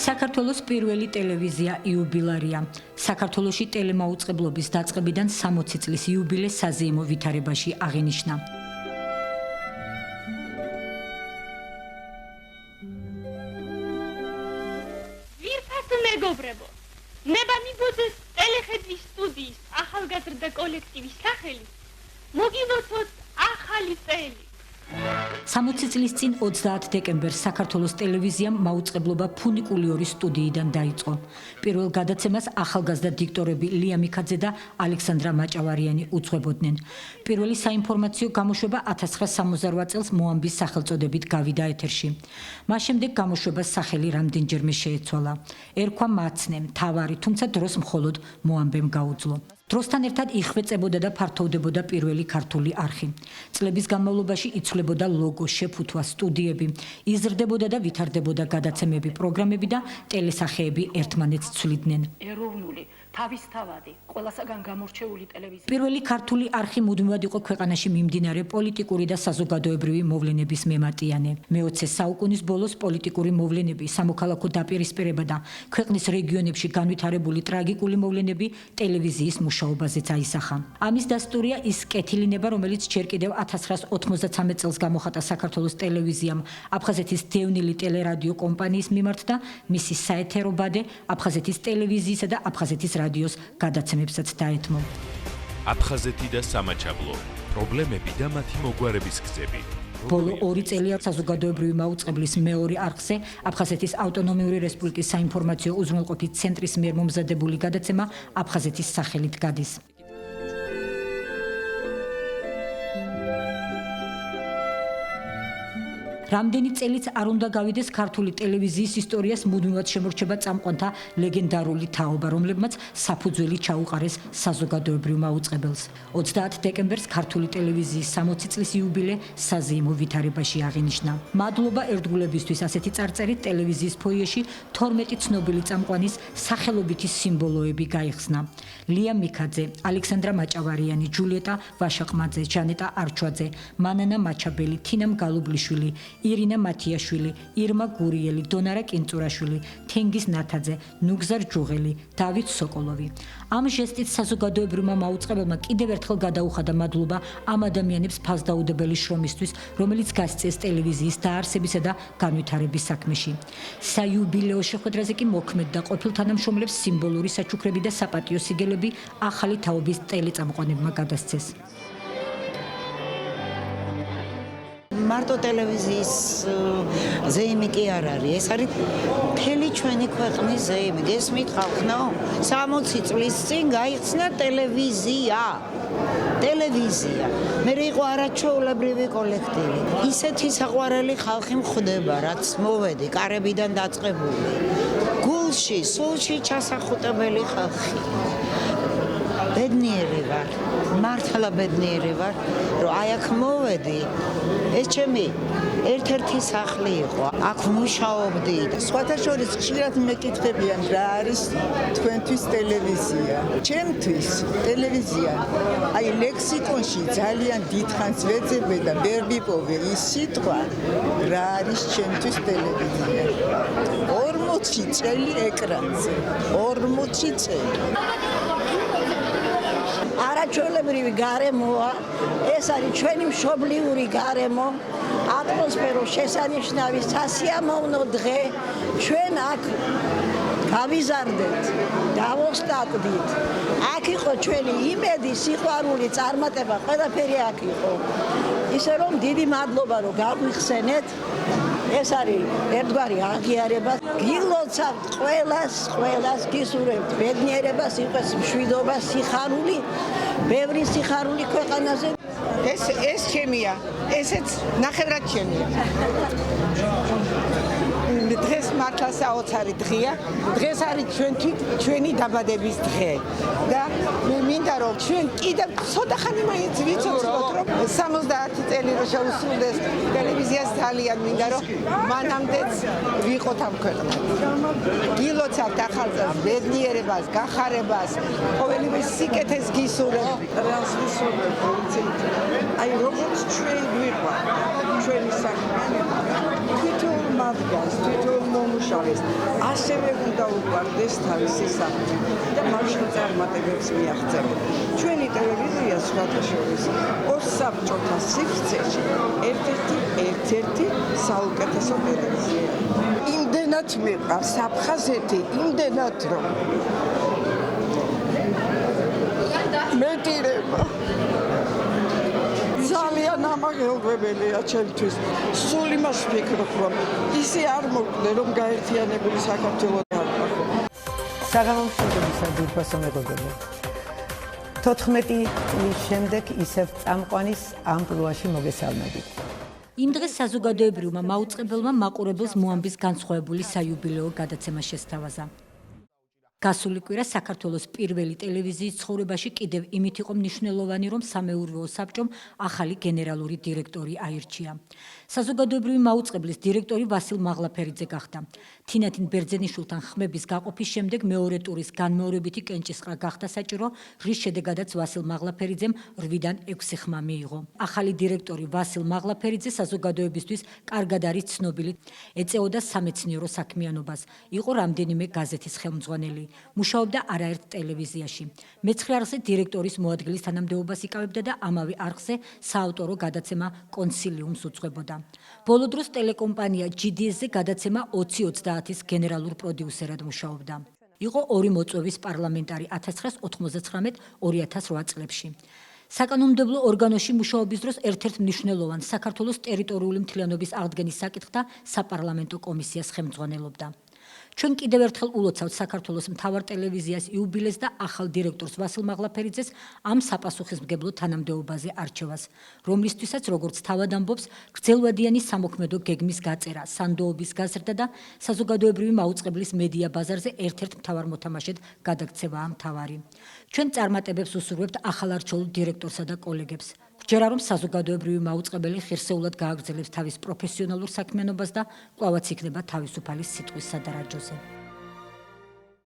საქართველოს პირველი ტელევიზია იუბილარია. საქართველოში ტელემაუწყებლობის დაწყებიდან 60 წლის იუბილე საზეიმო ვითარებაში აღინიშნა. ვირფას მეგობრებო, ნება მიგოძეს ტელეხედვის სტუდიის ახალგაზრდა კოლექტივის სახელი, მოგივოცოთ ახალი წელი. 60 წლის წინ 30 დეკემბერს საქართველოს ტელევიზიამ მაუწყებლობა ფუნიკულიორის სტუდიიდან დაიწყო. პირველ გადაცემას ახალგაზრდა დიქტორები ლია მიქაძე და ალექსანდრა მაჭავარიანი უძღვებოდნენ. პირველი საინფორმაციო გამოშვება 1968 წელს მოამბის სახელწოდებით გავიდა ეთერში. მას შემდეგ გამოშვებას სახელი რამდენჯერმე შეეცვალა. ერქვა მაცნე, მთავარი, თუმცა დროს მხოლოდ მოამბემ გაუძლო. დროსთან ერთად იხვეწებოდა და ფართოვდებოდა პირველი ქართული არხი. წლების განმავლობაში იცვლებოდა ლოგო, შეფუთვა, სტუდიები, იზრდებოდა და ვითარდებოდა გადაცემები, პროგრამები და ტელესახეები ერთმანეთს ცვლიდნენ. ეროვნული, თავისთავადი, ყველასაგან გამორჩეული ტელევიზია. პირველი ქართული არხი მუდმივად იყო ქვეყანაში მიმდინარე პოლიტიკური და საზოგადოებრივი მოვლენების მემატიანე. მე-20 საუკუნის ბოლოს პოლიტიკური მოვლენები, სამოქალაქო დაპირისპირება და ქვეყნის რეგიონებში განვითარებული ტრაგიკული მოვლენები ტელევიზიის მუშაობაზეც აისახა. ამის დასტურია ის კეთილინება, რომელიც ჯერ კიდევ 1993 წელს გამოხატა საქართველოს ტელევიზიამ აფხაზეთის დევნილი ტელერადიო კომპანიის მიმართ და მისი საეთერო ბადე აფხაზეთის ტელევიზიისა და აფხაზეთის რადიოს გადაცემებსაც დაეთმო. აფხაზეთი და სამაჩაბლო, პრობლემები და მათი მოგვარების გზები. ბოლო 2 წელია საზოგადოებრივი მაუწყებლის მეორე არხზე აფხაზეთის ავტონომიური რესპუბლიკის საინფორმაციო უზრუნველყოფის ცენტრის მიერ მომზადებული გადაცემა აფხაზეთის სახელით გადის. რამდენი წელიც არ უნდა გავიდეს ქართული ტელევიზიის ისტორიას მუდმივად შემორჩება წამყვანთა ლეგენდარული თაობა, რომლებმაც საფუძველი ჩაუყარეს საზოგადოებრივ მაუწყებელს. 30 დეკემბერს ქართული ტელევიზიის 60 წლის იუბილე საზეიმო ვითარებაში აღინიშნა. მადლობა ერთგულებისთვის ასეთი წარწერით ტელევიზიის ფოიეში 12 ცნობილი წამყვანის სახელობითი სიმბოლოები გაიხსნა. ლია მიქაძე, ალექსანდრა მაჭავარიანი, ჯულიეტა ვაშაყმაძე, ჟანეტა არჩვაძე, მანანა მაჩაბელი, თინამ გალუბლიშვილი, ირინა მათიაშვილი, ირმა გურიელი, დონარა კინწურაშვილი, თენგიზ ნათაძე, ნუგზარ ჯუღელი, დავით სოკოლოვი. ამ ჟესტით საზოგადოებრივმა მაუწყებელმა კიდევ ერთხელ გადაუხადა მადლობა ამ ადამიანებს ფასდაუდებელი შრომისთვის, რომელიც გასწიეს ტელევიზიის დაარსებისა და განვითარების საქმეში. საიუბილეო შეხვედრაზე კი მოქმედ და ყოფილ თანამშრომლებს სიმბოლური საჩუქრები და საპატიო სიგელები ახალი თაობის ტელეწამყვანებმა გადასცეს. მარტო ტელევიზიის ზეიმი კი არ არის, ეს არის მთელი ჩვენი ქვეყნის ზეიმი. გესმით ხალხო? 60 წლის წინ გაიხსნა ტელევიზია. მე იყო არაჩვეულებრივი კოლექტივი. ისეთი საყვარელი ხალხი მხვდება, რაც მოვედი კარებიდან დაწყებული. გულში, სულში ჩასახუტებელი ხალხი. ბედნიერი ვარ, მართლა ბედნიერი ვარ, რომ აი აქ მოვედი. ეს ჩემი ერთ-ერთი სახლი იყო. აქ მუშაობდი. სხვათა შორის ხშირად მეკითხებიან რა არის თქვენთვის ტელევიზია. ჩემთვის ტელევიზია აი ლექსიკონში ძალიან დიდხანს ვეძებე და ვერ მიპოვე ის სიტყვა რა არის ჩემთვის ტელევიზია. 40 წელი ეკრანზე. 40 წელი. არაჩვეულებრივი გარემოა, ეს არის ჩვენი მშობლიური გარემო, ატმოსფერო შესანიშნავი სასიამოვნო დღე, ჩვენ აქ გავიზარდეთ, დავოსტატდით. აქ იყო ჩვენი იმედი, სიყვარული, წარმატება, ყველაფერი აქ იყო. ისე რომ დიდი მადლობა რომ გაგვიხსენეთ. ეს არის ერთგვარი აღიარება. გილოცავთ ყველას გისურვებთ ბედნიერებას, იყოს მშვიდობა, სიხარული, ბევრი სიხარული ქვეყანაზე. ეს ჩემია, ესეც ნახევრად ჩემია. დღეს მართლა საოცარი დღეა. დღეს არის ჩვენი დაბადების დღე. და მე მინდა რომ ჩვენ კიდევ ცოტა ხანი მაინც ვიცოცხლოთ, რომ 70 წელი რო შეუსრულდეს ტელევიზიას ძალიან მინდა რომ მანამდეც ვიყოთ ამ ქვეყნად. გილოცავთ ახალწელს, ბედნიერებას, გახარებას, ყოველივე სიკეთეს გისურვებთ. აი როგორც ჩვენ ვიყავ, ჩვენი საქმიანობა თვითონ მათგანს, თვითონ მომუშავეს, ასევე უნდა უყვარდეს თავისი საქმე და მაშინ წარმატებებს მიაღწევენ. ჩვენი ტელევიზია სხვათა შორის ორ საბჭოთა სივრცეში ერთ-ერთი საუკეთესო ტელევიზია. იმდენად მიყვარს აფხაზეთი, იმდენად რომ მეტირება ძალიან ამაღელვებელია ჩემთვის. სულ იმას ვფიქრობ, რომ ისე არ მოკვდე, რომ გაერთიანებული საქართველო დავყო. საგამომშვიდობისა ძვირფასო მეგობრებო. 14 წლის შემდეგ ისევ წამყვანის ამპლუაში მოგესალმებით. იმ დღეს საზოგადოებრივმა მაუწყებელმა მაყურებელს მოამბის განსხვავებული საიუბილეო გადაცემა შესთავაზა. გასული კვირა საქართველოს პირველი ტელევიზიის ცხოვრებაში კიდევ იმით იყო მნიშვნელოვანი, რომ სამეურვეო საბჭომ ახალი გენერალური დირექტორი აირჩია. საზოგადოებრივი მაუწყებლის დირექტორი ვასილ მაღლაფერიძე გახდა. თინათინ ბერძენიშვილთან ხმების გაყოფის შემდეგ მეორე ტურის განმეორებითი კენჭისყრა გახდა საჭირო, რის შედეგადაც ვასილ მაღლაფერიძემ 8-დან 6 ხმა მიიღო. ახალი დირექტორი ვასილ მაღლაფერიძე საზოგადოებისთვის კარგად არის ცნობილი, ეწეოდა სამეცნიერო საქმიანობას, იყო რამდენიმე გაზეთის ხელმძღვანელი. მუშაობდა არაერთ ტელევიზიაში. მეცხრე არხზე დირექტორის მოადგილის თანამდებობას იკავებდა და ამავე არხზე საავტორო გადაცემა კონსილიუმს უძღვებოდა. ბოლო დროს ტელეკომპანია GDS-ზე გადაცემა 20-30-ის გენერალურ პროდიუსერად მუშაობდა. იყო 2 მოწვევის პარლამენტარი 1999-2008 წლებში. საკანონმდებლო ორგანოში მუშაობის დროს ერთ-ერთ მნიშვნელოვან საქართველოს ტერიტორიული მთლიანობის აღდგენის საკითხთა საპარლამენტო კომისიას ხელმძღვანელობდა. ჩვენ კიდევ ერთხელ ულოცავთ საქართველოს მთავარ ტელევიზიას იუბილეს და ახალ დირექტორს ვასილ მაღლაფერიძეს ამ საპასუხისმგებლო თანამდებობაზე არჩევას, რომლისთვისაც როგორც თავად ამბობს, გრძელვადიანი სამოქმედო გეგმის გაწერა, სანდოობის გაზრდა და საზოგადოებრივი მაუწყებლის მედია ბაზარზე ერთ-ერთ მთავარ მოთამაშედ გადაქცევაა მთავარი. ჩვენ წარმატებებს უსურვებთ ახალარჩეულ დირექტორსა და კოლეგებს. გჯერა რომ საზოგადოებრივი მაუწყებელი ხირსეულად გააგრძელებს თავის პროფესიონალურ საქმიანობას და კვლავაც იქნება თავისუფალი სიტყვის სადარაჯოზე.